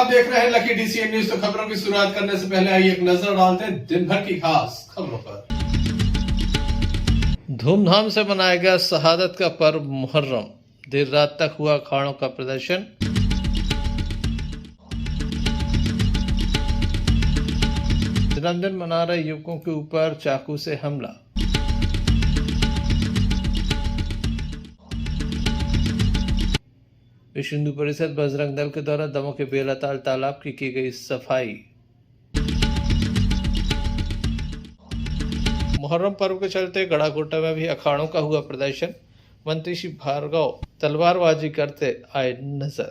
आप देख रहे हैं लकी डीसीएन न्यूज। तो खबरों की शुरुआत करने से पहले आइए एक नजर डालते हैं दिन भर की खास खबरों पर। धूमधाम से मनाया गया शहादत का पर्व मुहर्रम। देर रात तक हुआ अखाड़ों का प्रदर्शन। जन्मदिन मना रहे युवकों के ऊपर चाकू से हमला। विश्व हिंदू परिषद बजरंग दल के द्वारा दमों के बेलताल तालाब की गई सफाई। मुहर्रम पर्व के चलते गढ़ाकोटा में भी अखाड़ों का हुआ प्रदर्शन। मंत्री श्री भार्गव तलवारबाजी करते आए नजर।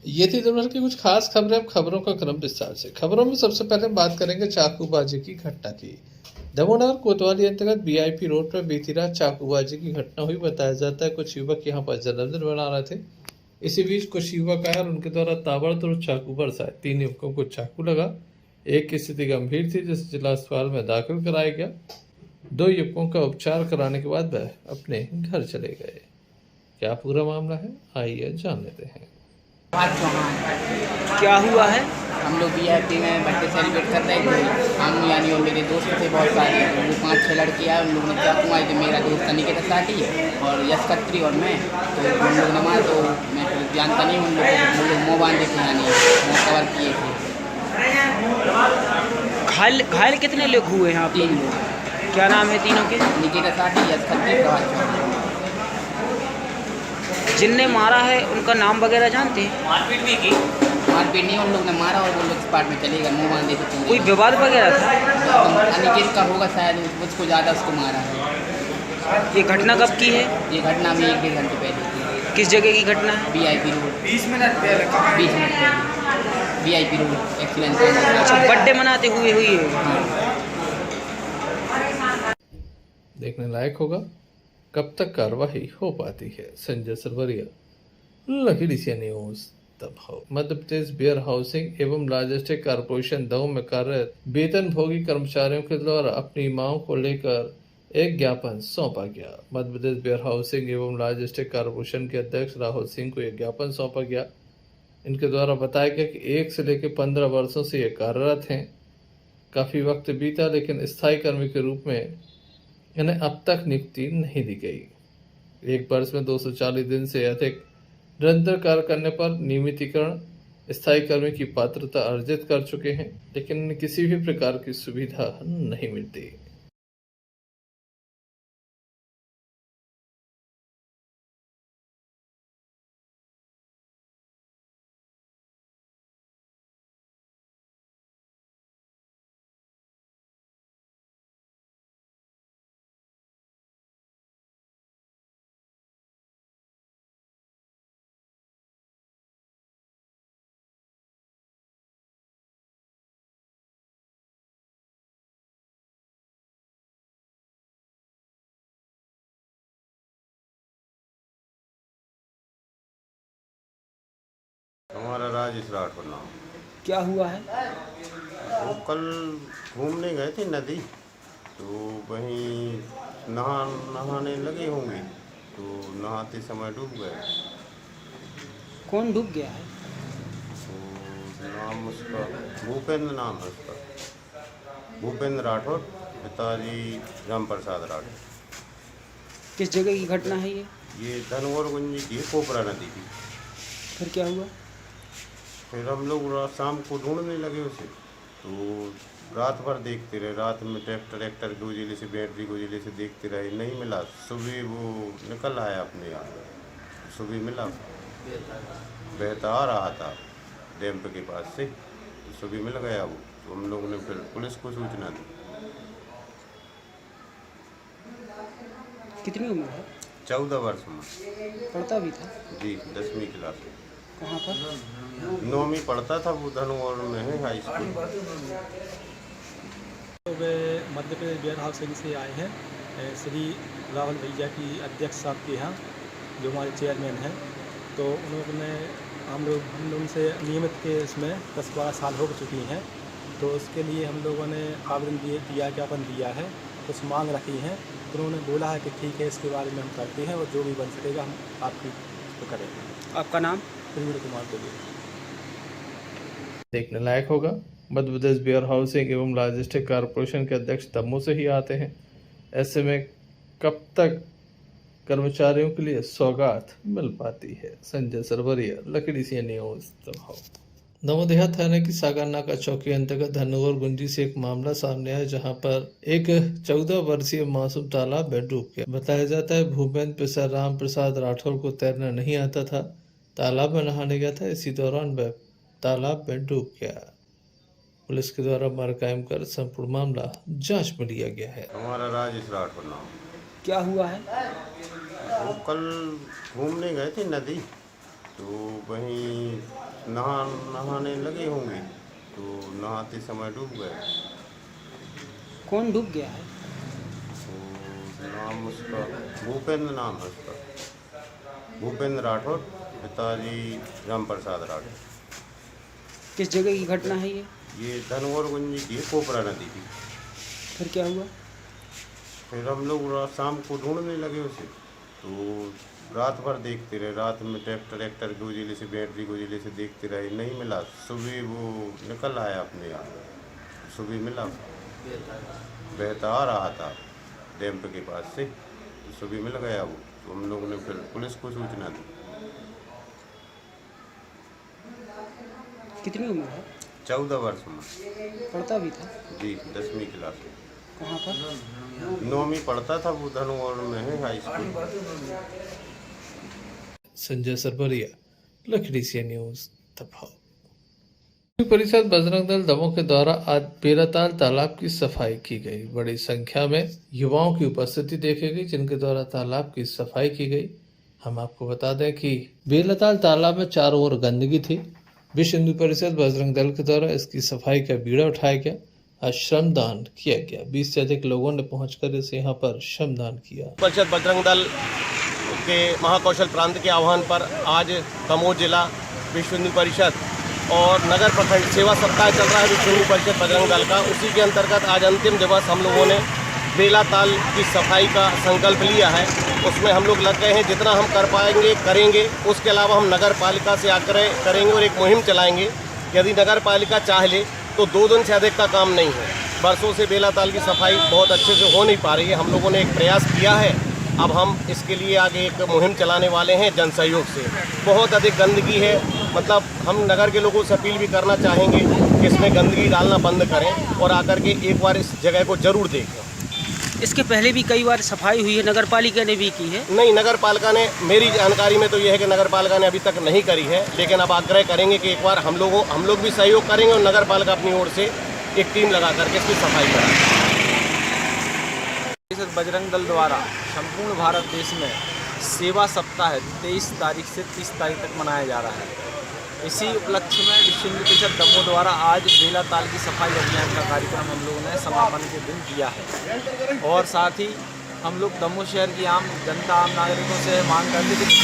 ये थी दिन भर की कुछ खास खबरें। अब खबरों का क्रम विस्तार से। खबरों में सबसे पहले बात करेंगे चाकूबाजी की घटना की। दमोह कोतवाली अंतर्गत बीआईपी रोड पर बीती रात चाकूबाजी की घटना हुई। बताया जाता है कुछ युवक यहाँ पर जन्मदिन मना रहे थे। इसी बीच कुछ युवक आए और उनके द्वारा ताबड़तोड़ चाकू बरसाए। 3 युवकों को चाकू लगा। एक की स्थिति गंभीर थी जिसे जिला अस्पताल में दाखिल कराया गया। 2 युवकों का उपचार कराने के बाद वह अपने घर चले गए। क्या पूरा मामला है, आइए जान लेते हैं। क्या हुआ है? हम लोग वीआईपी में बर्थडे सेलिब्रेट कर रहे थे। हम यानी और मेरे दोस्त थे बहुत सारे, वो 5-6 लड़के आए। उन लोगों ने चाकू मारे। तो मेरा दोस्त अनिकेत साटी और यश खत्री और मैं, तो उन लोग ने मारा। तो मैं तो जानता नहीं उन लोगों को। हम लोग मुँह बांधे थे, यानी मुँह कवर किए थे। घायल कितने लोग हुए हैं? आप 3 लोग। क्या नाम है तीनों के? अनिकेत साटी, यश खत्री, प्रभात। जिनने मारा है उनका नाम वगैरह जानते हैं? मारपीट भी की? मारपीट नहीं, उन लोग ने मारा और वो लोग स्पॉट में चले गए। मुँह बांधे थे। कोई विवाद वगैरह था? अनिकेत का होगा शायद, मुझको ज़्यादा उसको मारा है। ये घटना कब की है? ये घटना में 1-1.5 घंटे पहले की। किस जगह की घटना है? VIP road. 20 मिनट पहले वीआईपी रोड एक्सीलेंस। अच्छा, बर्थडे मनाते हुए हुई है। देखने लायक होगा कब तक कार्रवाई हो पाती है। Sanjay Sarwaria, Lucky DCN news Damoh. Madhya Pradesh warehousing एवं लॉजिस्टिक कॉर्पोरेशन दमोह में कार्यरत वेतनभोगी कर्मचारियों के द्वारा अपनी मांग को लेकर एक ज्ञापन सौंपा गया। मध्य प्रदेश वेयर हाउसिंग एवं लॉजिस्टिक कॉर्पोरेशन के अध्यक्ष राहुल सिंह को एक ज्ञापन सौंपा गया। इनके द्वारा बताया गया कि 1 से लेकर 15 वर्षों से ये कार्यरत हैं। काफ़ी वक्त बीता लेकिन स्थायी कर्मी के रूप में इन्हें अब तक नियुक्ति नहीं दी गई। 1 वर्ष में 240 दिन से अधिक निरंतर कार्य करने पर नियमितीकरण स्थायी कर्मी की पात्रता अर्जित कर चुके हैं, लेकिन इन्हें किसी भी प्रकार की सुविधा नहीं मिलती। हमारा राजेश राठौर नाम। क्या हुआ है? वो कल घूमने गए थे नदी, तो वहीं नहाने लगे होंगे, तो नहाते समय डूब गए। कौन डूब गया है? तो नाम उसका भूपेंद्र नाम है उसका, भूपेंद्र राठौर, पिताजी राम प्रसाद राठौर। किस जगह की घटना है ये? ये धनौरगंज की कोपरा नदी की। फिर क्या हुआ? फिर हम लोग शाम को ढूंढने लगे उसे, तो रात भर देखते रहे। रात में ट्रैक्टर के उजिले से, बैटरी के उजिले से देखते रहे, नहीं मिला। सुबह वो निकल आया अपने यहाँ, सुबह मिला, बहता आ रहा था डैम के पास से, तो सुबह मिल गया वो। तो हम लोगों ने फिर पुलिस को सूचना दी। कितनी उम्र है? 14 वर्ष में। पढ़ता भी था? जी, 10वीं क्लास में। कहाँ पर? 9वीं पढ़ता था वो, धनौर में है हाई स्कूल। तो वे मध्य प्रदेश वेयर हाउसिंग से आए हैं श्री राहुल भैया की अध्यक्ष साहब के यहाँ, जो हमारे चेयरमैन हैं। तो उन्होंने हम लोग उनसे नियमित के इसमें 10-12 साल हो चुकी हैं। तो उसके लिए हम लोगों ने आवेदन दिया, ज्ञापन दिया है, कुछ मांग रखी हैं। तो उन्होंने बोला है कि ठीक है, इसके बारे में हम करते हैं और जो भी बन सकेगा हम आपकी तो करेंगे। आपका नाम? प्रवीण कुमार दुबे। देखने लायक होगा, मध्य प्रदेश वेयर हाउसिंग एवं लॉजिस्टिक कॉरपोरेशन के अध्यक्ष दमोह से ही आते हैं। ऐसे में कब तक कर्मचारियों के लिए सौगात मिल पाती है। संजय सरवरिया, लकड़ी सी न्यूज दमोह। दमोह थाने की सागरनाका चौकी अंतर्गत धनगौर गुंजी से एक मामला सामने आया, जहां पर एक 14 वर्षीय मासूम तालाब में डूब गया। बताया जाता है भूपेंद्र प्रसाद राम प्रसाद राठौर को तैरना नहीं आता था। तालाब में नहाने गया था, इसी दौरान वह तालाब में डूब गया। पुलिस के द्वारा मार कायम कर संपूर्ण मामला जांच में लिया गया है। हमारा राजेश राठौर नाम। क्या हुआ है? वो कल घूमने गए थे नदी, तो वहीं नहाने लगे होंगे, तो नहाते समय डूब गए। कौन डूब गया है? तो नाम उसका भूपेंद्र नाम है उसका, भूपेंद्र राठौर, पिताजी राम प्रसाद राठौर। किस जगह की घटना है ये? ये धनगौर गुंजी की कोपरा नदी की। फिर क्या हुआ? फिर हम लोग शाम को ढूंढने लगे उसे, तो रात भर देखते रहे। रात में ट्रैक्टर गोजिले से, बैटरी गोजिले से देखते रहे, नहीं मिला। सुबह वो निकल आया अपने आप, सुबह मिला, बहता आ रहा था डैम के पास से, तो सुबह मिल गया वो। तो हम लोगों ने फिर पुलिस को सूचना दी। कितनी उम्र है? 14 वर्ष में। पढ़ता भी था? जी, 10वीं क्लास में। कहाँ पर? 9वीं पढ़ता था वो, धनगौर में है हाई स्कूल। संजय सरवरिया, लकड़ी सी न्यूज दमोह। परिषद बजरंग दल दमोह के द्वारा आज बेलाताल तालाब की सफाई की गई। बड़ी संख्या में युवाओं की उपस्थिति देखी गई, जिनके द्वारा तालाब की सफाई की गई। हम आपको बता दें कि बेलाताल तालाब में चारों ओर गंदगी थी। विश्व हिंदू परिषद बजरंग दल के द्वारा इसकी सफाई का बीड़ा उठाया गया। आज श्रमदान किया गया। 20 से अधिक लोगों ने पहुंचकर इसे यहाँ पर श्रमदान किया। परिषद बजरंग दल के महाकौशल प्रांत के आह्वान पर आज दमोह जिला विश्व हिंदू परिषद और नगर प्रखंड सेवा सप्ताह चल रहा है विश्व हिंदू परिषद बजरंग दल का। उसी के अंतर्गत आज अंतिम दिवस हम लोगों ने बेलाताल की सफाई का संकल्प लिया है। उसमें हम लोग लग गए हैं, जितना हम कर पाएंगे करेंगे। उसके अलावा हम नगर पालिका से आग्रह करेंगे और एक मुहिम चलाएंगे। यदि नगर पालिका चाह ले तो 2 दिन से अधिक का काम नहीं है। बरसों से बेलाताल की सफाई बहुत अच्छे से हो नहीं पा रही है। हम लोगों ने एक प्रयास किया है, अब हम इसके लिए आगे एक मुहिम चलाने वाले हैं जन सहयोग से। बहुत अधिक गंदगी है, मतलब हम नगर के लोगों से अपील भी करना चाहेंगे कि इसमें गंदगी डालना बंद करें और आकर के एक बार इस जगह को जरूर देखें। इसके पहले भी कई बार सफाई हुई है, नगर पालिका ने भी की है? नहीं, नगर पालिका ने, मेरी जानकारी में तो यह है कि नगर पालिका ने अभी तक नहीं करी है, लेकिन अब आग्रह करेंगे कि एक बार हम लोग भी सहयोग करेंगे और नगर पालिका अपनी ओर से एक टीम लगा करके इसकी सफाई कराएं। बजरंग दल द्वारा संपूर्ण भारत देश में सेवा सप्ताह 23 तारीख से 30 तारीख तक मनाया जा रहा है। इसी उपलक्ष्य में विश्व हिंदू परिषद दमोह द्वारा आज बेलाताल की सफाई अभियान का कार्यक्रम हम लोगों ने समापन के दिन किया है। और साथ ही हम लोग दमोह शहर की आम जनता, आम नागरिकों से मांग करते थे कि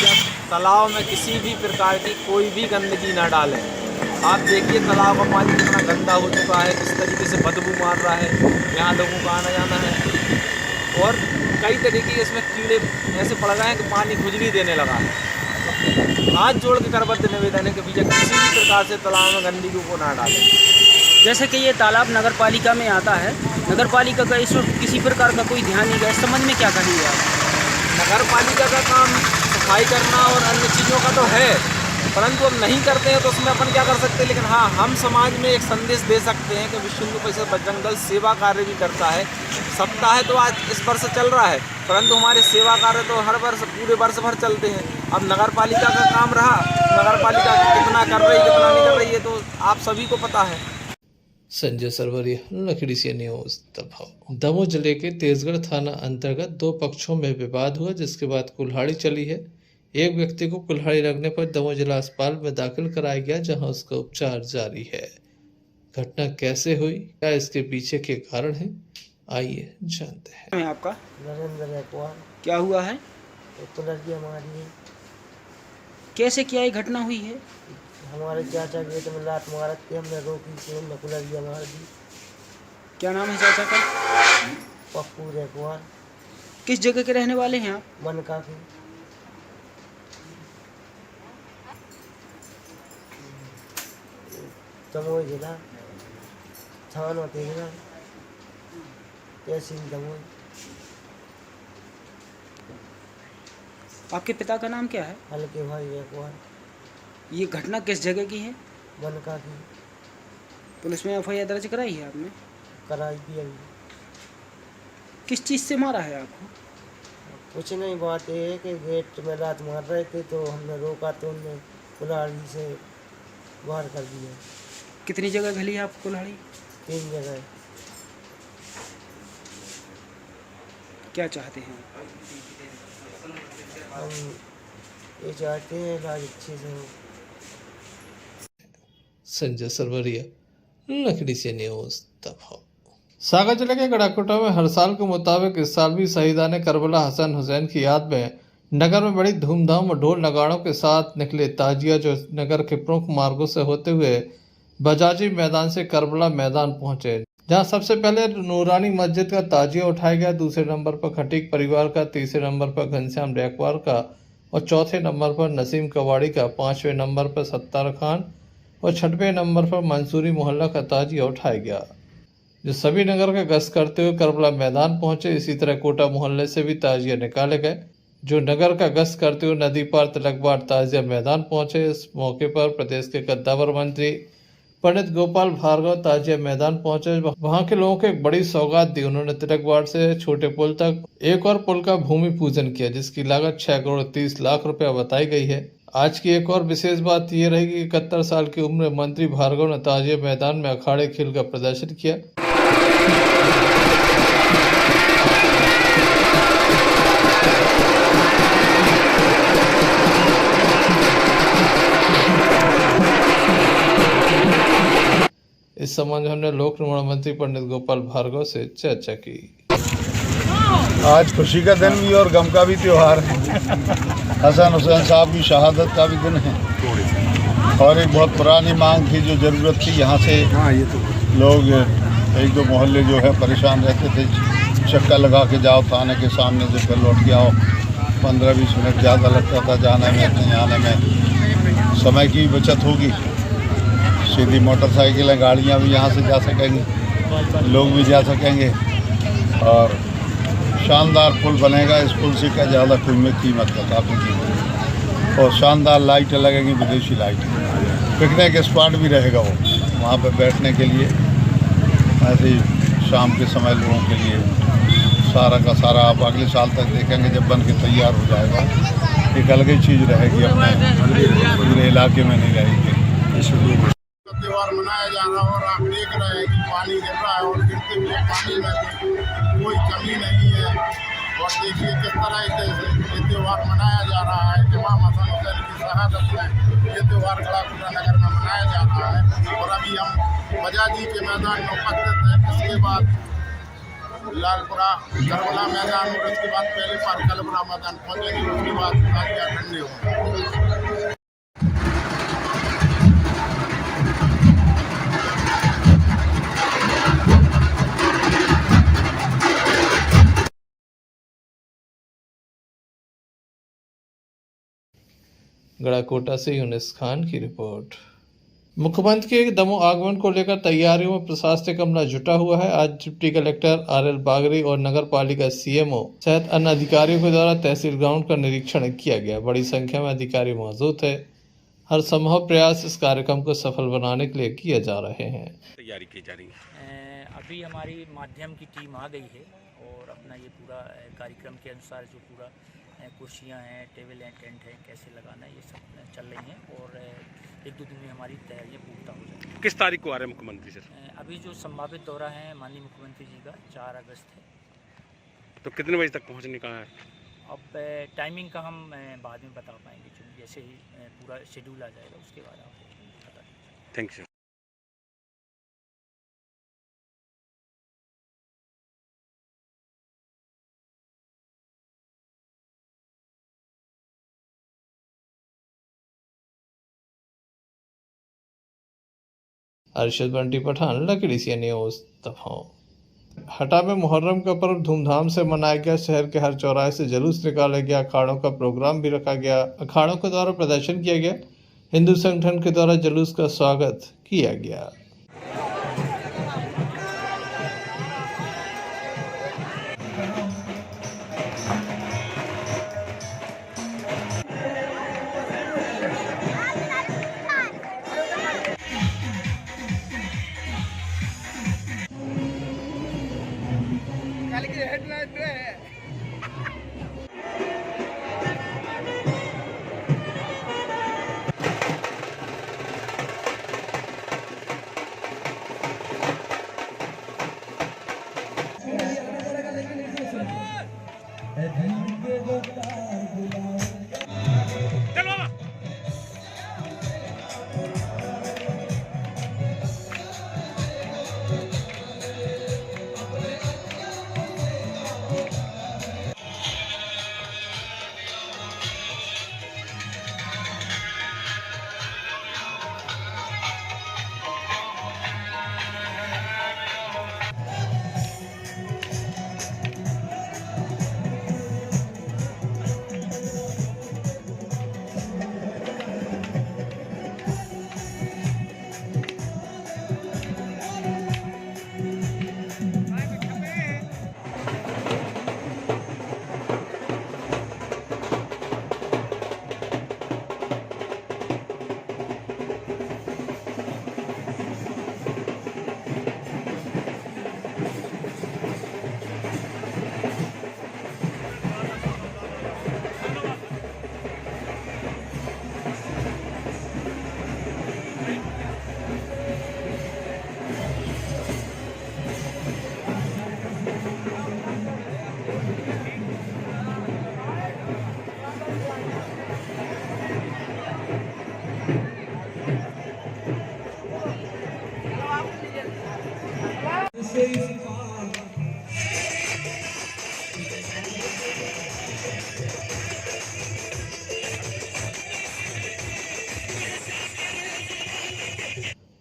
तालाब में किसी भी प्रकार की कोई भी गंदगी न डालें। आप देखिए तालाब का पानी कितना गंदा हो चुका है, किस तरीके से बदबू मार रहा है, यहाँ लोगों का आना जाना है और कई तरीके के इसमें कीड़े ऐसे पड़ गए हैं कि पानी खुजली देने लगा है। हाथ जोड़ के करबद्ध निवेदन है कि भैया किसी भी प्रकार से तालाब में गंदगी को ना डालें। जैसे कि ये तालाब नगर पालिका में आता है, नगर पालिका का इस वक्त किसी प्रकार का कोई ध्यान नहीं गया, इस संबंध में क्या कहेंगे आप? नगर पालिका का काम सफाई करना और अन्य चीज़ों का तो है, परंतु हम नहीं करते हैं तो उसमें अपन क्या कर सकते हैं। लेकिन हाँ, हम समाज में एक संदेश दे सकते हैं कि विश्व हिंदू परिषद बजरंग दल सेवा कार्य भी करता है। सप्ताह तो आज इस वर्ष चल रहा है, परंतु हमारे सेवा कार्य तो हर वर्ष पूरे वर्ष भर चलते हैं। अब नगर पालिका का काम रहा, नगर पालिका कितना कर रही कितना नहीं कर रही है तो आप सभी को पता है। संजय सरवरिया, लकड़ी सी न्यूज दमोह। दमोह जिले के तेजगढ़ थाना अंतर्गत 2 पक्षों में विवाद हुआ, जिसके बाद कुल्हाड़ी चली है। एक व्यक्ति को कुल्हाड़ी लगने पर दमोह जिला अस्पताल में दाखिल कराया गया, जहां उसका उपचार जारी है। घटना कैसे हुई, क्या इसके पीछे के कारण हैं, आइए जानते हैं। है आपका? नरेंद्र गायकवाड़। क्या हुआ है? तो लड़की हमारी है। कैसे क्या ये घटना हुई है? हमारे चाचा गेट में लात मारत के हमने रोकी थी, हमने कुलरिया मार दी। क्या नाम है चाचा का? पप्पू गायकवाड़। किस जगह के रहने वाले हैं आप? मनका के। दमोह जिला थाना तेघरा तहसील दमोह। आपके पिता का नाम क्या है? हल्के भाई एकवार ये घटना किस जगह की है? बनका की पुलिस में एफआईआर दर्ज कराई है आपने? कराई भी अभी। किस चीज़ से मारा है आपको? कुछ नहीं, बात ये है कि गेट में लात मार रहे थे तो हमने रोका तो उनने कुल्हाड़ी से बाहर कर दिया। कितनी जगह घली है आपको कुल्हाड़ी? 3 जगह। क्या चाहते हैं? हम ये चाहते हैं इलाज अच्छे से हो। संजय सरवरिया, लकड़ी से न्यूज दबाव। सागर जिले के गड़ाकोटा में हर साल के मुताबिक इस साल भी शहीदाने करबला हसन हुसैन की याद में नगर में बड़ी धूमधाम और ढोल नगाड़ों के साथ निकले ताजिया, जो नगर के प्रमुख मार्गों से होते हुए बजाजी मैदान से करबला मैदान पहुंचे, जहां सबसे पहले नूरानी मस्जिद का ताजिया उठाया गया। दूसरे नंबर पर खटीक परिवार का, तीसरे नंबर पर घनश्याम रैकवार का और चौथे नंबर पर नसीम कवाड़ी का, 5वें नंबर पर सत्तार खान और 6वें नंबर पर मंसूरी मोहल्ला का ताजिया उठाया गया, जो सभी नगर का गश्त करते हुए करबला मैदान पहुंचे। इसी तरह कोटा मोहल्ले से भी ताजिया निकाले गए, जो नगर का गश्त करते हुए नदी पार तिलकबार ताजिया मैदान पहुंचे। इस मौके पर प्रदेश के कद्दावर मंत्री पंडित गोपाल भार्गव ताजिया मैदान पहुंचे। वहां के लोगों को एक बड़ी सौगात दी। उन्होंने तिलकबाड़ से छोटे पुल तक एक और पुल का भूमि पूजन किया, जिसकी लागत 6 करोड़ 30 लाख रुपया बताई गई है। आज की एक और विशेष बात यह रहेगी कि 71 साल की उम्र में मंत्री भार्गव ने ताजिया मैदान में अखाड़े खेल का प्रदर्शन किया। इस संबंध में हमने लोक निर्माण मंत्री पंडित गोपाल भार्गव से चर्चा की। आज खुशी का दिन भी और गम का भी त्यौहार है। हसन हुसैन साहब की शहादत का भी दिन है और एक बहुत पुरानी मांग थी जो ज़रूरत थी। यहाँ से लोग 1-2 मोहल्ले जो है परेशान रहते थे, चक्का लगा के जाओ थाने के सामने से, फिर लौट के आओ। 15-20 मिनट ज़्यादा लगता था जाने में, कहीं आने में। समय की बचत होगी, सीधी मोटरसाइकिलें गाड़ियाँ भी यहाँ से जा सकेंगी, लोग भी जा सकेंगे और शानदार पुल बनेगा। इस पुल से क्या ज़्यादा कीमत का, काफ़ी कीमत, और शानदार लाइटें लगेंगी, विदेशी लाइट। पिकनिक स्पॉट भी रहेगा वो वहाँ पे बैठने के लिए, ऐसे ही शाम के समय लोगों के लिए। सारा का सारा आप अगले साल तक देखेंगे जब बन के तैयार हो जाएगा। एक अलग ही चीज़ रहेगी, अपने पूरे इलाके में नहीं रहेगी। त्यौहार मनाया जा रहा है और आप देख रहे हैं कि पानी गिर रहा है और गिरते हुए पानी में कोई कमी नहीं है। और देखिए किस तरह से ये त्यौहार मनाया जा रहा है। इमाम हसन हुसैन की शहादत में ये त्यौहार गड़ाकोटा नगर में मनाया जा रहा है। और अभी हम बजाजी के मैदान में उपस्थित हैं। इसके बाद लालपुरा करबला मैदान और उसके बाद पहले पार करबला मैदान पहुँचेंगे। उसके बाद ताजिया ठंडे होंगे। गड़ाकोटा से यूनिस खान की रिपोर्ट। मुख्यमंत्री के दमोह आगमन को लेकर तैयारियों में प्रशासनिक अमला जुटा हुआ है। आज डिप्टी कलेक्टर RL बागरी और नगर पालिका CMO सहित अन्य अधिकारियों के द्वारा तहसील ग्राउंड का निरीक्षण किया गया। बड़ी संख्या में अधिकारी मौजूद है। हर संभव प्रयास इस कार्यक्रम को सफल बनाने के लिए किए जा रहे हैं। तैयारी की जा रही है। अभी हमारी माध्यम की टीम आ गई है और अपना ये पूरा कार्यक्रम के अनुसार जो पूरा कुर्सियाँ हैं, टेबल हैं, टेंट है, कैसे लगाना है, ये सब चल रही हैं और 1-2 दिन में हमारी तैयारियाँ पूर्ता हो जाएंगी। किस तारीख को आ रहे हैं मुख्यमंत्री सर? अभी जो संभावित दौरा है माननीय मुख्यमंत्री जी का 4 अगस्त है। तो कितने बजे तक पहुँचने का है? अब टाइमिंग का हम बाद में बता पाएंगे, जैसे ही पूरा शेड्यूल आ जाएगा उसके बाद आपको बता देंगे। Thank you. अरशद बंटी पठान, लकड़ी से न्यूज दबाव। हटा में मुहर्रम का पर्व धूमधाम से मनाया गया। शहर के हर चौराहे से जुलूस निकाला गया। अखाड़ों का प्रोग्राम भी रखा गया। अखाड़ों के द्वारा प्रदर्शन किया गया। हिंदू संगठन के द्वारा जुलूस का स्वागत किया गया।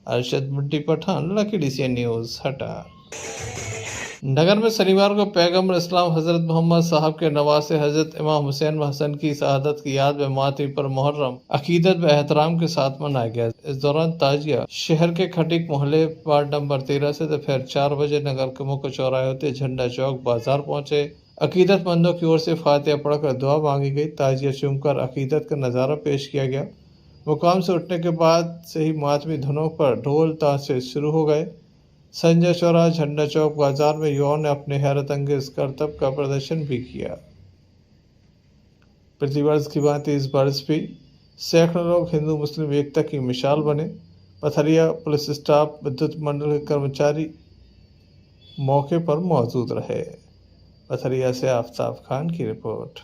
अरशद बुड्डी पठान, लकीडीसी न्यूज, हटा। नगर में शनिवार को पैगंबर इस्लाम हजरत मोहम्मद साहब के नवासे हजरत इमाम हुसैन व हसन की शहादत की याद में मातमी पर मुहर्रम अकीदत व एहतराम के साथ मनाया गया। इस दौरान ताजिया शहर के खटीक मोहल्ले वार्ड नंबर 13 से दोपहर 4 बजे नगर के मुख्य चौराहे होते झंडा चौक बाजार पहुंचे। अकीदतमंदों की ओर से फातिहा पढ़कर दुआ मांगी गई। ताजिया चूमकर अकीदत का नज़ारा पेश किया गया। मुकाम से उठने के बाद से ही मातमी धुनों पर ढोल ताशे शुरू हो गए। संजय चौराहा झंडा चौक बाजार में युवाओं ने अपने हैरत अंगेज करतब का प्रदर्शन भी किया। प्रतिवर्ष की भांति इस वर्ष भी सैकड़ों लोग हिंदू मुस्लिम एकता की मिसाल बने। पथरिया पुलिस स्टाफ, विद्युत मंडल के कर्मचारी मौके पर मौजूद रहे। पथरिया से आफ्ताब खान की रिपोर्ट।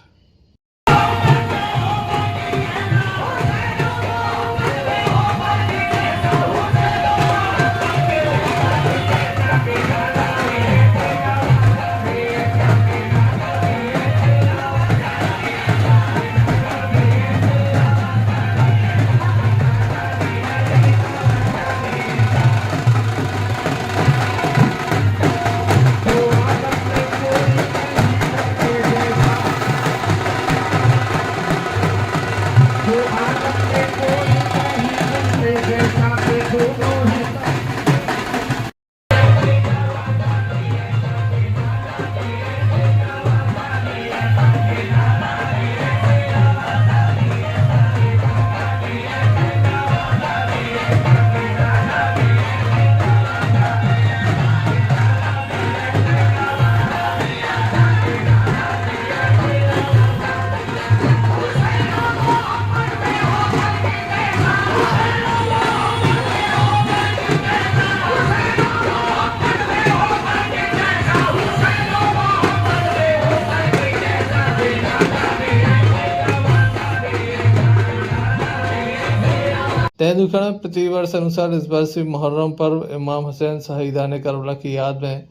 तेंदुलकर में प्रतिवर्ष अनुसार इस वर्ष भी मुहर्रम पर्व इमाम हुसैन शहीदान करबला की याद में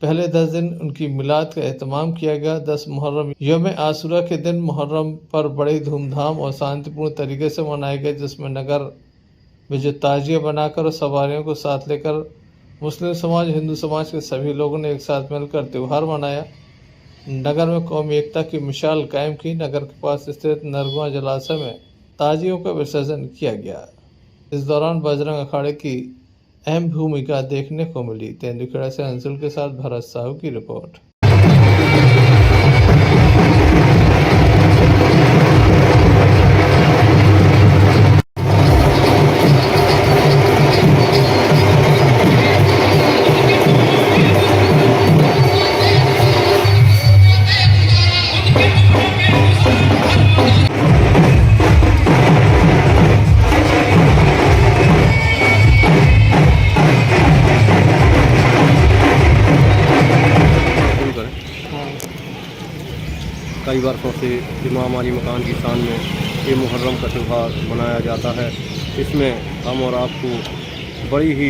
पहले 10 दिन उनकी मिलाद का एहतमाम किया गया। 10 मुहर्रम यौम आशूरा के दिन मुहर्रम पर बड़ी धूमधाम और शांतिपूर्ण तरीके से मनाए गए, जिसमें नगर में जो ताजिया बनाकर और सवारियों को साथ लेकर मुस्लिम समाज हिंदू समाज के सभी लोगों ने एक साथ मिलकर त्यौहार मनाया। नगर में कौमी एकता की मिसाल कायम की। नगर के पास स्थित नरगुआ जलाशय में ताजियों का विसर्जन किया गया। इस दौरान बजरंग अखाड़े की अहम भूमिका देखने को मिली। तेंदुखेड़ा से अंशुल के साथ भरत साहू की रिपोर्ट। कई वर्षों से इमाम अली मकान की शान में ये मुहर्रम का त्यौहार मनाया जाता है। इसमें हम और आपको बड़ी ही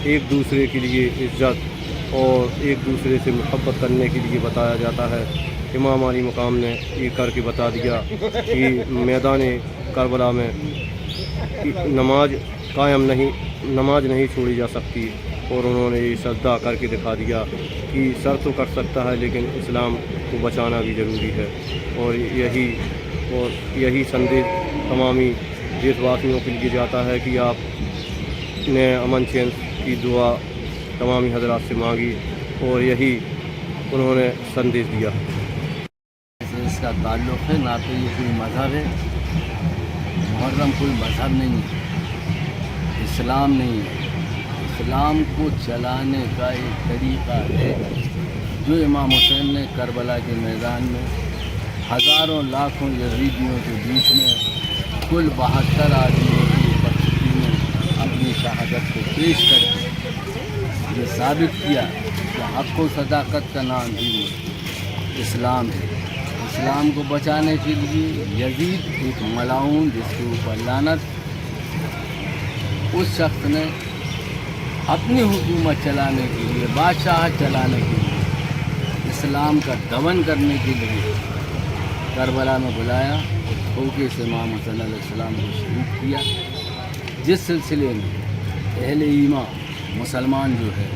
एक दूसरे के लिए इज्जत और एक दूसरे से मोहब्बत करने के लिए बताया जाता है। इमाम अली मकाम ने ये करके बता दिया कि मैदान करबला में नमाज नहीं छोड़ी जा सकती, और उन्होंने ये सजदा करके दिखा दिया कि सर तो कट सकता है लेकिन इस्लाम को बचाना भी ज़रूरी है। और यही संदेश तमामी देशवासियों के लिए जाता है कि आप ने अमन चैन की दुआ तमामी हजरात से मांगी, और यही उन्होंने संदेश दिया। इसका ताल्लुक़ है, ना तो ये कोई मज़हब है, मुहर्रम कोई मज़हब नहीं है, इस्लाम नहीं है। इस्लाम को चलाने का एक तरीक़ा है जो इमाम हुसैन ने करबला के मैदान में हज़ारों लाखों यज़ीदियों के बीच में कुल 72 आदमियों की उपस्थिति में अपनी शहादत को पेश करके ये साबित किया कि हक़ व सदाकत का नाम ही इस्लाम है। इस्लाम को बचाने के लिए यजीद एक मलाऊन जिसके ऊपर लानत, उस शख्स ने अपनी हुकूमत चलाने के लिए, बादशाह चलाने के लिए, इस्लाम का दमन करने के लिए करबला में बुलाया, धोखे से इमाम हुसैन अलैहिस्सलाम को शहीद किया। जिस सिलसिले में अहले ईमान मुसलमान जो है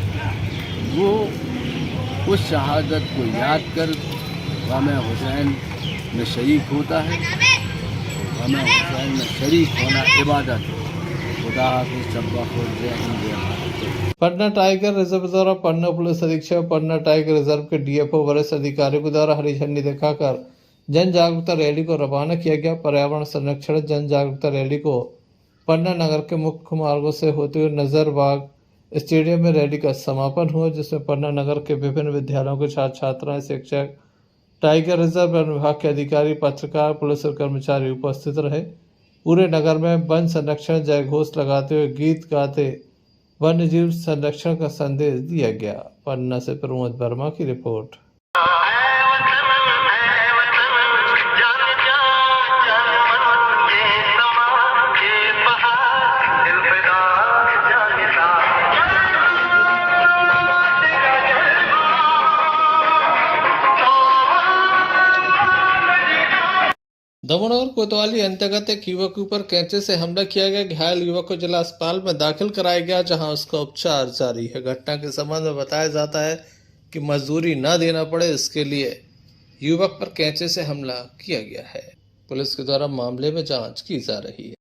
वो उस शहादत को याद कर गम हुसैन में शरीक होता है। गम हुसैन में शरीक होना इबादत है। खुदा हाफिज़, शब्बा खुद, जय हिंद, जय भारत। पटना टाइगर रिजर्व द्वारा पटना पुलिस अधीक्षक पटना टाइगर रिजर्व के डीएफओ वरिष्ठ अधिकारियों के द्वारा हरी झंडी दिखाकर जन जागरूकता रैली को रवाना किया गया। पर्यावरण संरक्षण जन जागरूकता रैली को पटना नगर के मुख्य मार्गों से होते हुए नजरबाग स्टेडियम में रैली का समापन हुआ, जिसमें पटना नगर के विभिन्न विद्यालयों के छात्र छात्राएं, शिक्षक, टाइगर रिजर्व वन विभाग के अधिकारी, पत्रकार, पुलिस और कर्मचारी उपस्थित रहे। पूरे नगर में वन संरक्षण जय घोष लगाते हुए गीत गाते वन्य जीव संरक्षण का संदेश दिया गया। पटना से प्रमोद वर्मा की रिपोर्ट। दमोह कोतवाली अंतर्गत एक युवक के ऊपर कैंचे से हमला किया गया। घायल युवक को जिला अस्पताल में दाखिल कराया गया, जहां उसका उपचार जारी है। घटना के संबंध में बताया जाता है कि मजदूरी न देना पड़े, इसके लिए युवक पर कैंचे से हमला किया गया है। पुलिस के द्वारा मामले में जांच की जा रही है।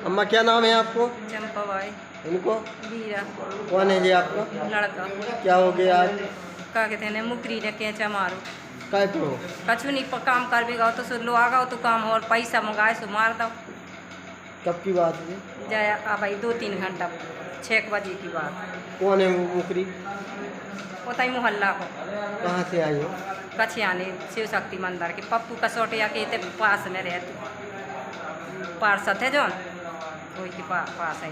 अम्मा क्या नाम है आपको? चंपा बाई। इनको? वीरा। कौन है ये आपका? लड़का। क्या हो गया आज? का कहते हैं मुकरी ने कैचा मारो। काय तो? कछु नहीं काम कर भी गाओ तो सो लो आ गाओ तो काम और पैसा मंगाए सो मार दो। कब की बात है? जाया आ भाई 2-3 घंटा 6 बजे की बात। कौन है वो मुकरी? उताई मोहल्ला को। कहाँ से आई हो? कछियाने शिव शक्ति मंदिर के पप्पू कसौटिया के पास में रहते पार्षद है जौन वही के पास है।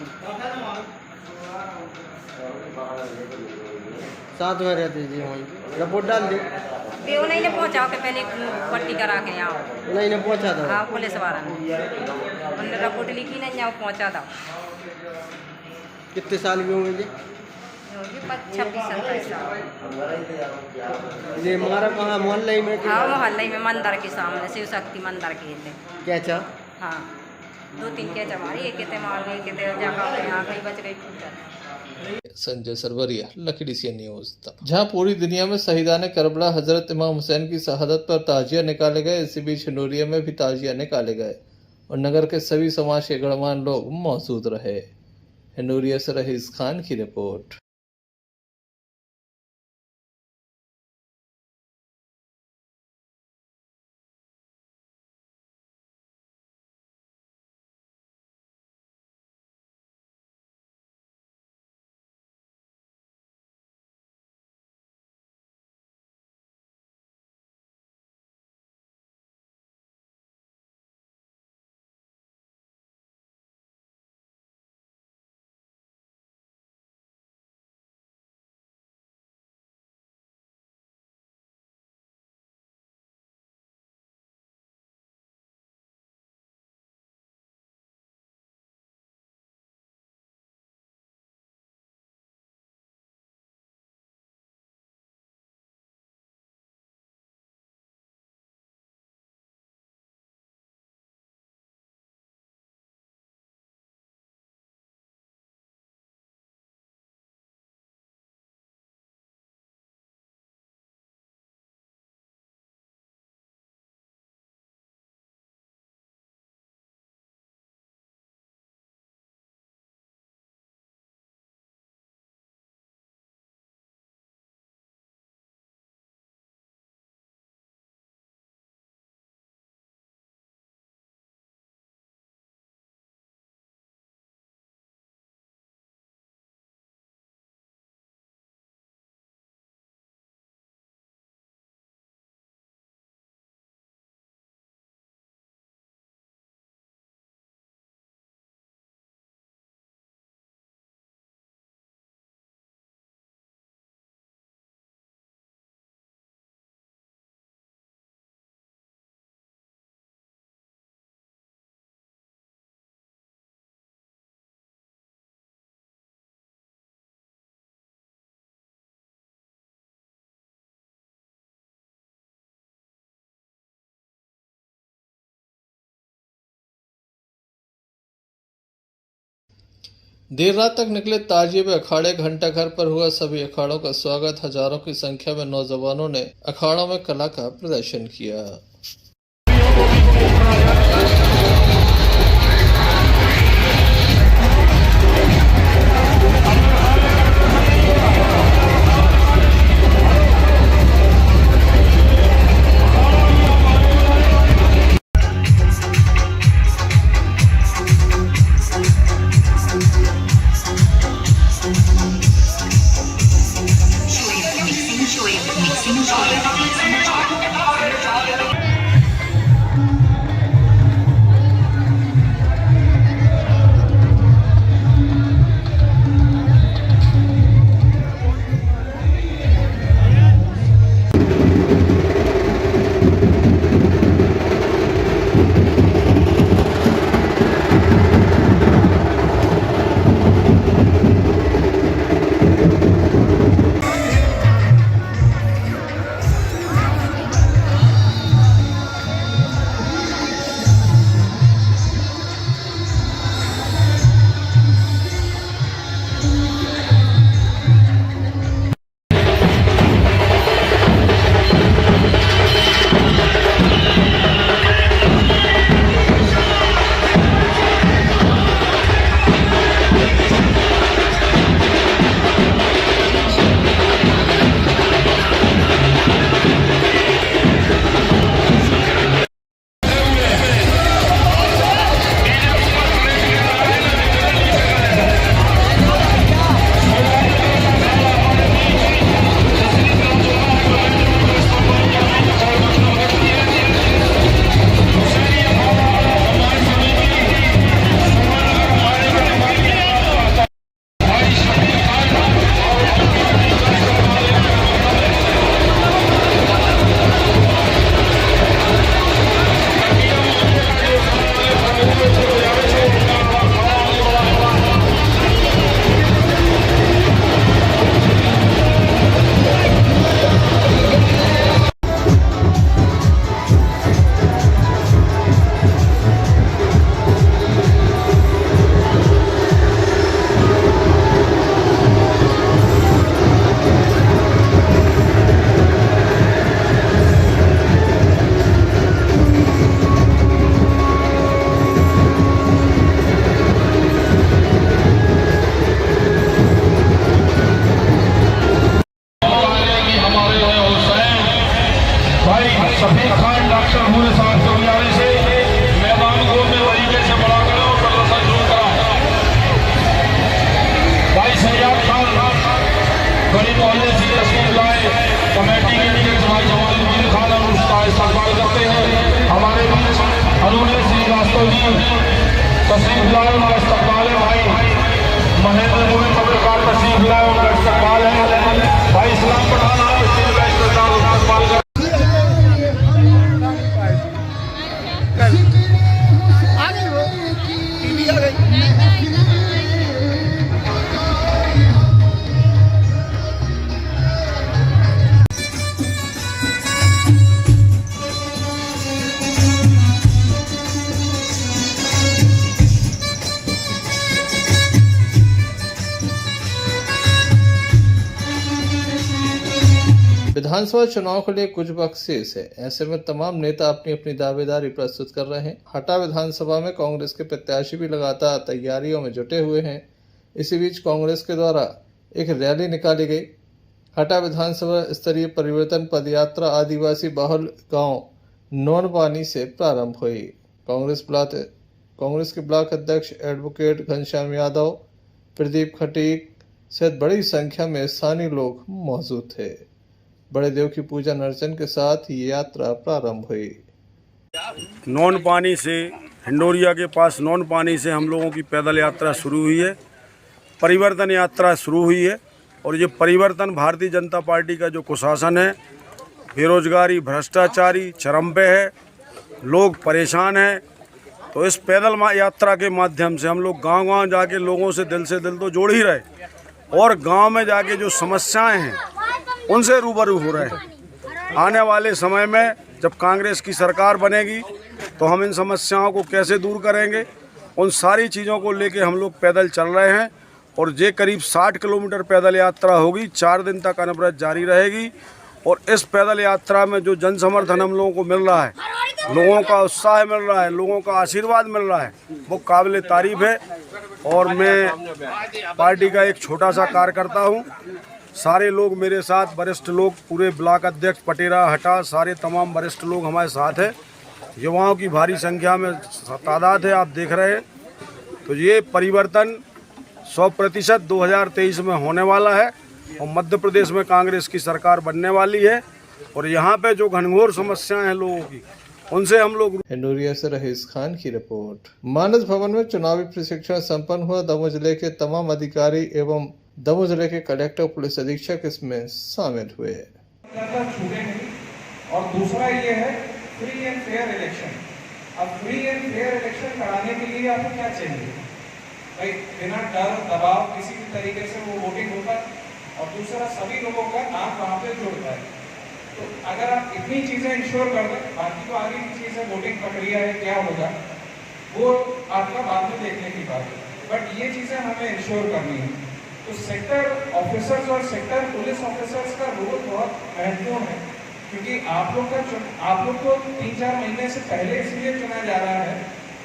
साथ में रहते जी वहीं। रिपोर्ट डाल दे। वो नहीं ने पहुँचाओ के पहले पट्टी करा के यहाँ नहीं ने पहुँचा था? हाँ पुलिस वाला ने उन्होंने रिपोर्ट लिखी नहीं यहाँ पहुँचा था। कितने साल के होंगे जी? होगी 26-27 साल। ये हमारा कहाँ मोहल्ले में? हाँ, मोहल्ले में मंदिर के सामने शिव शक्ति मंदिर के थे। क्या? हाँ, 2-3 कैच हमारी, एक कहते मार गई, कहते जगह यहाँ कहीं बच गई टूटल। संजय सरवरिया, लखीडीसिया न्यूज। जहां पूरी दुनिया में शहीदान करबला हजरत इमाम हुसैन की शहादत पर ताजिया निकाले गए, इसी बीच हिंडोरिया में भी ताजिया निकाले गए और नगर के सभी समाज के गणमान्य लोग मौजूद रहे। हिंडोरिया से रहीस खान की रिपोर्ट। देर रात तक निकले ताजिए में अखाड़े घंटा घर पर हुआ सभी अखाड़ों का स्वागत। हजारों की संख्या में नौजवानों ने अखाड़ों में कला का प्रदर्शन किया। mixing. तशरीफ लाए, उनका इस्तकबाल है। भाई महेंद्र जी पत्रकार तशरीफ लाए, उनका इस्तकबाल है। भाई इस्लाम पठान इस्तकबाल कर विधानसभा चुनाव के लिए कुछ वक्त शेष है। ऐसे में तमाम नेता अपनी अपनी दावेदारी प्रस्तुत कर रहे हैं। हटा विधानसभा में कांग्रेस के प्रत्याशी भी लगातार तैयारियों में जुटे हुए हैं। इसी बीच कांग्रेस के द्वारा एक रैली निकाली गई। हटा विधानसभा स्तरीय परिवर्तन पदयात्रा आदिवासी बहुल गांव नौनपानी से प्रारंभ हुई। कांग्रेस के ब्लॉक अध्यक्ष एडवोकेट घनश्याम यादव, प्रदीप खटीक सहित बड़ी संख्या में स्थानीय लोग मौजूद थे। बड़े देव की पूजा अर्चन के साथ ये यात्रा प्रारंभ हुई। नौनपानी से हिंडोरिया के पास नौनपानी से हम लोगों की पैदल यात्रा शुरू हुई है, परिवर्तन यात्रा शुरू हुई है। और ये परिवर्तन भारतीय जनता पार्टी का जो कुशासन है, बेरोजगारी, भ्रष्टाचारी चरम पे है, लोग परेशान हैं। तो इस पैदल यात्रा के माध्यम से हम लोग गांव-गांव जाके लोगों से दिल तो जोड़ ही रहे और गांव में जाके जो समस्याएं हैं उनसे रूबरू हो रहे हैं। आने वाले समय में जब कांग्रेस की सरकार बनेगी तो हम इन समस्याओं को कैसे दूर करेंगे, उन सारी चीज़ों को लेके हम लोग पैदल चल रहे हैं। और ये करीब 60 किलोमीटर पैदल यात्रा होगी, 4 दिन तक अनवरत जारी रहेगी। और इस पैदल यात्रा में जो जन समर्थन हम लोगों को मिल रहा है, लोगों का उत्साह मिल रहा है, लोगों का आशीर्वाद मिल रहा है, वो काबिल तारीफ है। और मैं पार्टी का एक छोटा सा कार्यकर्ता हूँ। सारे लोग मेरे साथ, वरिष्ठ लोग, पूरे ब्लॉक अध्यक्ष पटेरा, हटा, सारे तमाम वरिष्ठ लोग हमारे साथ हैं। युवाओं की भारी संख्या में तादाद है, आप देख रहे हैं। तो ये परिवर्तन 100% 2023 में होने वाला है और मध्य प्रदेश में कांग्रेस की सरकार बनने वाली है। और यहाँ पे जो घनघोर समस्याएं हैं लोगों की, उनसे हम लोग। हिंडोरिया से रहीस खान की रिपोर्ट। मानस भवन में चुनावी प्रशिक्षण संपन्न हुआ। दमोह जिले के तमाम अधिकारी एवं दमोह जिले के कलेक्टर, पुलिस अधीक्षक इसमें शामिल हुए। और दूसरा ये है फ्री एंड फेयर इलेक्शन। अब फ्री एंड फेयर इलेक्शन कराने के लिए आपको क्या चाहिए भाई? बिना डर दबाव किसी भी तरीके से वो वोटिंग होता है। और दूसरा, सभी लोगों का नाम वहाँ पे जुड़ता है। तो अगर आप इतनी चीजें इंश्योर कर दें, बाकी तो आगे की चीजें वोटिंग प्रक्रिया है, क्या होगा वो आपका बाद में देखने की बात है। बट ये चीजें हमें इंश्योर करनी है। तो सेक्टर ऑफिसर्स और सेक्टर पुलिस ऑफिसर्स का रोल बहुत महत्वपूर्ण है, क्योंकि आप लोग को 3-4 महीने से पहले इसलिए चुना जा रहा है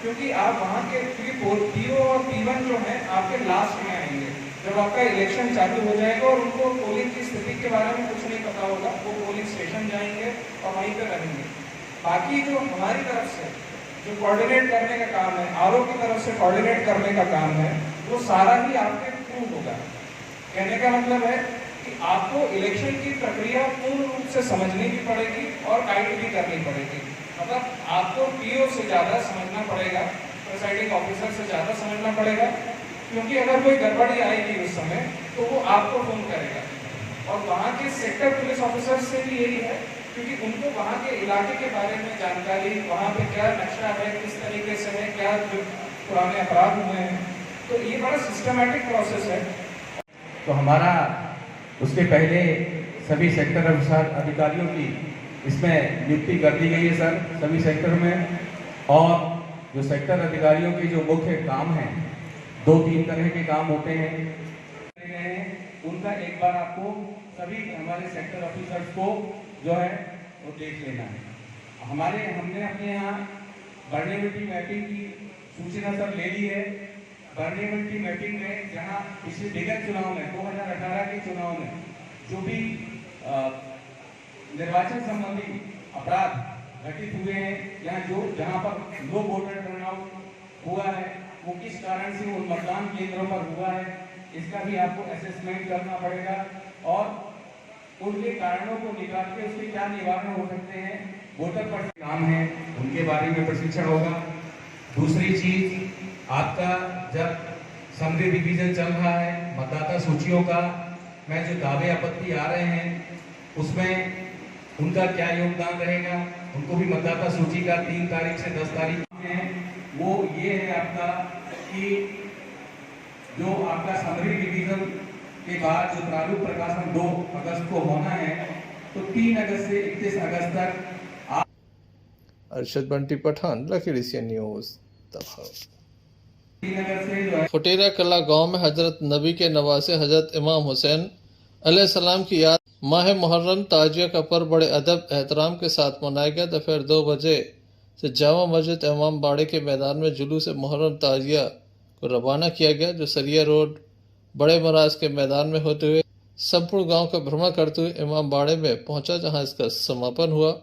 क्योंकि आप वहाँ के PO और P1 जो है आपके लास्ट में आएंगे जब आपका इलेक्शन चालू हो जाएगा और उनको पोलिंग की स्थिति के बारे में कुछ नहीं पता होगा। वो पोलिंग स्टेशन जाएंगे और वहीं पर रहेंगे। बाकी जो हमारी तरफ से जो कोऑर्डिनेट करने का काम है, RO की तरफ से कोऑर्डिनेट करने का काम है, वो सारा ही आपके थ्रू होगा। कहने का मतलब है कि आपको इलेक्शन की प्रक्रिया पूर्ण रूप से समझनी भी पड़ेगी और गाइड भी करनी पड़ेगी। मतलब आपको PO से ज़्यादा समझना पड़ेगा, प्रिसाइडिंग ऑफिसर से ज़्यादा समझना पड़ेगा, क्योंकि अगर कोई गड़बड़ी आएगी उस समय तो वो आपको फोन करेगा। और वहाँ के सेक्टर पुलिस ऑफिसर से भी यही है, क्योंकि उनको वहाँ के इलाके के बारे में जानकारी, वहाँ पे क्या नक्शा है, किस तरीके से है, क्या जो पुराने अपराध हुए हैं, तो ये बड़ा सिस्टमैटिक प्रोसेस है। तो हमारा उसके पहले सभी सेक्टर अधिकारियों की इसमें नियुक्ति कर दी गई है सर, सभी सेक्टर में। और जो सेक्टर अधिकारियों के जो मुख्य काम हैं, 2-3 तरह के काम होते हैं, उनका एक बार आपको सभी हमारे सेक्टर ऑफिसर्स को जो है वो देख लेना है। हमने अपने यहाँ वर्नेबिलिटी मैपिंग की सूचना सर ले ली है। वर्नेबिलिटी मैपिंग में जहाँ पिछले विगत चुनाव में 2018 के चुनाव में जो भी निर्वाचन संबंधी अपराध घटित हुए हैं, जहाँ पर लो वोटर टर्नआउट हुआ है, वो किस कारण से उन मतदान केंद्रों पर हुआ है, इसका भी आपको असेसमेंट करना पड़ेगा। और उनके कारणों को निकाल के उसके क्या निवारण हो सकते हैं, वोटर पर काम है, उनके बारे में प्रशिक्षण होगा। दूसरी चीज आपका जब समरी रिवीजन चल रहा है मतदाता सूचियों का, में जो दावे आपत्ति आ रहे हैं उसमें उनका क्या योगदान रहेगा, उनको भी मतदाता सूची का 3 तारीख से 10 तारीख है वो ये है आपका कि जो आपका समरी रिवीजन के बाद जो प्रारूप प्रकाशन 2 अगस्त को होना है, तो 3 अगस्त से 31 अगस्त तक Arshad Bunty Pathan, lucky Asia news Damoh. Futera Kala गांव में हजरत नबी के नवासे हजरत इमाम हुसैन अलैहिस्सलाम की याद माह मुहर्रम ताजिया का पर्व बड़े अदब एहतराम के साथ मनाया गया। दोपहर 2 बजे से जामा मस्जिद इमाम बाड़े के मैदान में जुलूस मुहर्रम ताजिया को रवाना किया गया, जो सरिया रोड बड़े मराज के मैदान में होते हुए संपूर्ण गांव का भ्रमण करते हुए इमाम बाड़े में पहुंचा, जहां इसका समापन हुआ।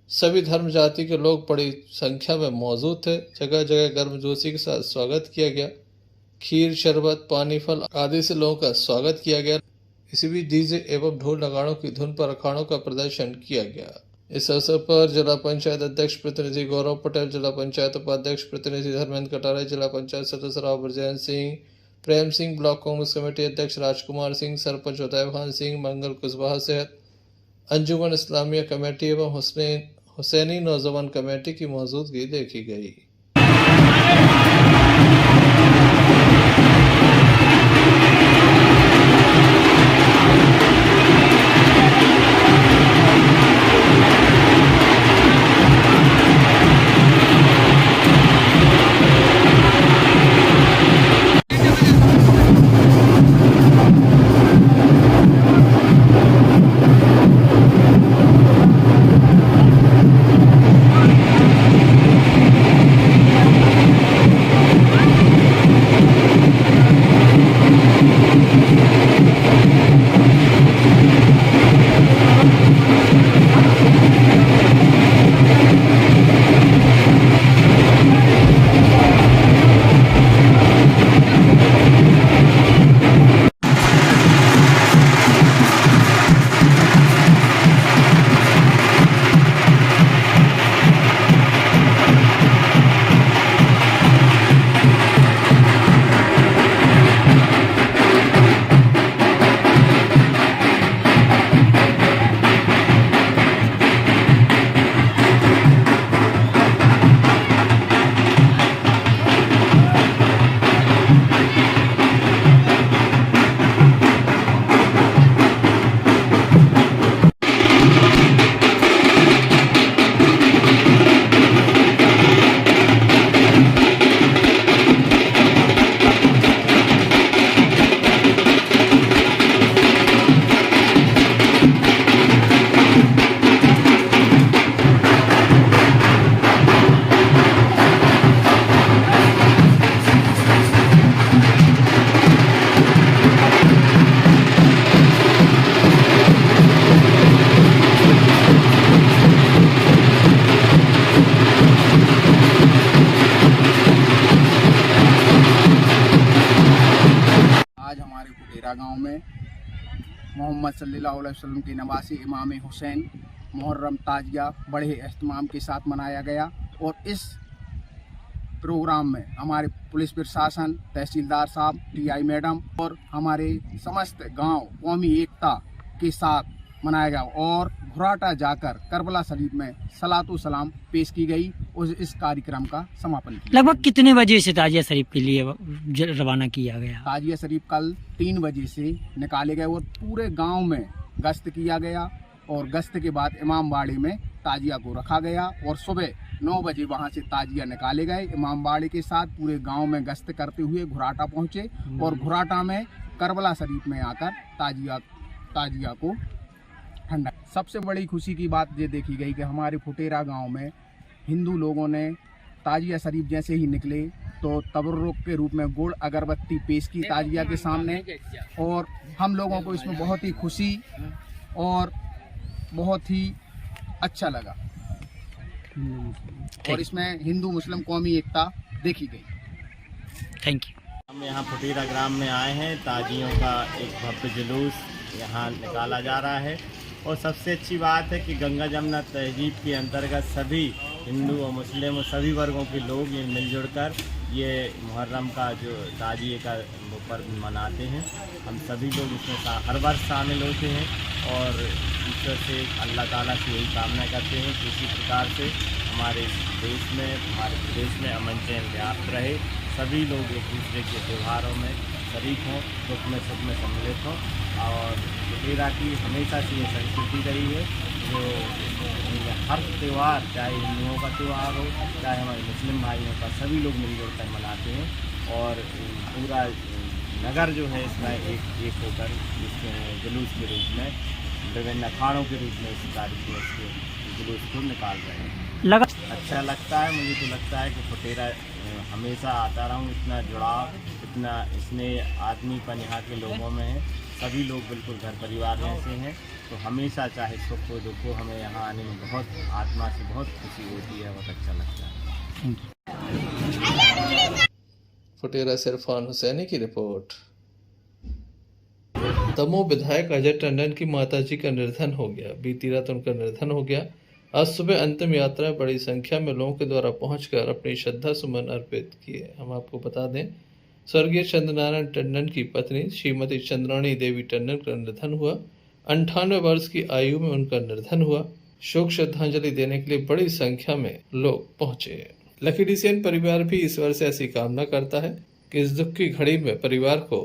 सभी धर्म जाति के लोग बड़ी संख्या में मौजूद थे। जगह जगह गर्मजोशी के साथ स्वागत किया गया। खीर, शरबत, पानी, फल आदि से लोगों का स्वागत किया गया। इसी बीच डीजे एवं ढोल नगाड़ों की धुन पर अखाड़ों का प्रदर्शन किया गया। इस अवसर पर जिला पंचायत अध्यक्ष प्रतिनिधि गौरव पटेल, जिला पंचायत उपाध्यक्ष प्रतिनिधि धर्मेंद्र कटारे, जिला पंचायत सदस्य राव ब्रजैन सिंह, प्रेम सिंह, ब्लॉक कांग्रेस कमेटी अध्यक्ष राजकुमार सिंह, सरपंच उदय भान सिंह, मंगल कुशवाहा सहित अंजुमन इस्लामिया कमेटी एवं हुसैनी नौजवान कमेटी की मौजूदगी देखी गई। गांव में मोहम्मद सल्लल्लाहु अलैहि वसल्लम के नवासी इमाम हुसैन मुहर्रम ताजिया बड़े एहतमाम के साथ मनाया गया। और इस प्रोग्राम में हमारे पुलिस प्रशासन, तहसीलदार साहब, टीआई मैडम और हमारे समस्त गांव कौमी एकता के साथ मनाया गया और घुराटा जाकर करबला शरीफ में सलातो सलाम पेश की गई और इस कार्यक्रम का समापन किया। लगभग कितने बजे से ताजिया शरीफ के लिए रवाना किया गया? ताजिया शरीफ कल 3 बजे से निकाले गए और पूरे गांव में गश्त किया गया और गश्त के बाद इमाम बाड़े में ताजिया को रखा गया और सुबह 9 बजे वहां से ताजिया निकाले गए। इमाम बाड़े के साथ पूरे गांव में गश्त करते हुए घुराटा पहुंचे और घुराटा में करबला शरीफ में आकर ताजिया को ठंडा। सबसे बड़ी खुशी की बात ये देखी गई कि हमारे फुटेरा गांव में हिंदू लोगों ने ताजिया शरीफ जैसे ही निकले तो तबर्रुक के रूप में गुड़ अगरबत्ती पेश की ताजिया के सामने और हम लोगों को इसमें बहुत ही खुशी और बहुत ही अच्छा लगा और इसमें हिंदू मुस्लिम कौमी एकता देखी गई। Thank you. हम यहाँ फुटेरा ग्राम में आए हैं। ताजियों का एक भव्य जुलूस यहाँ निकाला जा रहा है और सबसे अच्छी बात है कि गंगा जमुना तहजीब के अंतर्गत सभी हिंदू और मुस्लिम और सभी वर्गों के लोग ये मिलजुल कर ये मुहर्रम का जो ताजिए का वो पर्व मनाते हैं। हम सभी लोग इसमें हर वर्ष शामिल होते हैं और ईश्वर से अल्लाह ताला से यही कामना करते हैं कि इसी प्रकार से हमारे देश में, हमारे प्रदेश में अमन चैन व्याप्त रहे, सभी लोग एक दूसरे के त्योहारों में शरीक हों, दुख में सुख में सम्मिलित हों। और फुटेरा की हमेशा से ये संस्कृति रही है जो हर त्यौहार, चाहे हिंदुओं का त्यौहार हो चाहे हमारे मुस्लिम भाइयों का, सभी लोग मिलजुल कर मनाते हैं। और पूरा नगर जो है इसमें एक होकर इसके जुलूस के रूप में, विभिन्न अखाड़ों के रूप में इस तारीख के जुलूस को निकाल रहे हैं। अच्छा लगता है, मुझे तो लगता है कि फुटेरा हमेशा आता रहा हूँ। इतना जुड़ाव, इतना स्नेह, आदमीपन यहाँ के लोगों में है। सभी लोग बिल्कुल घर परिवार जैसे हैं, तो हमेशा चाहे सुख हो दुख हो, हमें यहाँ आने में बहुत आत्मा से बहुत खुशी होती है, बहुत अच्छा लगता है। फुटेरा से इरफान हुसैनी की रिपोर्ट। दमोह विधायक अजय टंडन की माताजी का निधन हो गया। बीती रात उनका निधन हो गया। आज सुबह अंतिम यात्रा बड़ी संख्या में लोगों के द्वारा पहुंचकर अपनी श्रद्धा सुमन अर्पित किए। हम आपको बता दें, स्वर्गीय चंद्रनारायण टंडन की पत्नी श्रीमती चंद्राणी देवी टंडन का निधन हुआ। 98 वर्ष की आयु में उनका निधन हुआ। शोक श्रद्धांजलि देने के लिए बड़ी संख्या में लोग पहुंचे। लकी डीसीएन परिवार भी ईश्वर से ऐसी कामना करता है कि इस दुख की घड़ी में परिवार को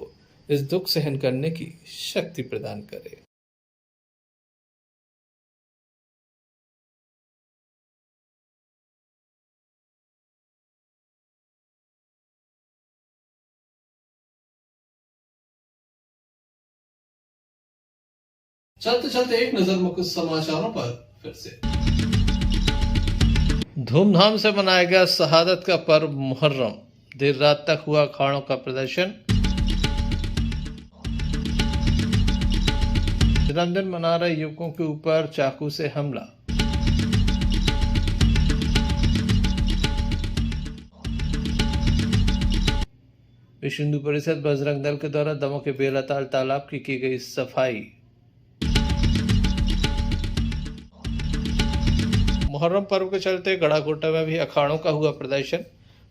इस दुख सहन करने की शक्ति प्रदान करे। चलते चलते एक नजर मुख्य समाचारों पर फिर से। धूमधाम से मनाया गया शहादत का पर्व मुहर्रम। देर रात तक हुआ अखाड़ों का प्रदर्शन। जन्मदिन मना रहे युवकों के ऊपर चाकू से हमला। विश्व हिंदू परिषद बजरंग दल के द्वारा दमोह के बेलाताल तालाब की गई सफाई। मुहर्रम पर्व के चलते गड़ाकोटा में भी अखाड़ों का हुआ प्रदर्शन।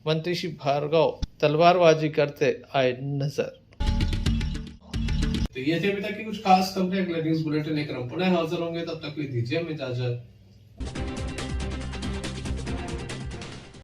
मंत्री श्री भार्गव तलवारबाजी करते आए नजर। तो ये थे अभी तक की कुछ खास खबरें। अगले न्यूज बुलेटिन लेकर हम पुनः हाजिर होंगे, तब तक दीजिए हमें इजाजत।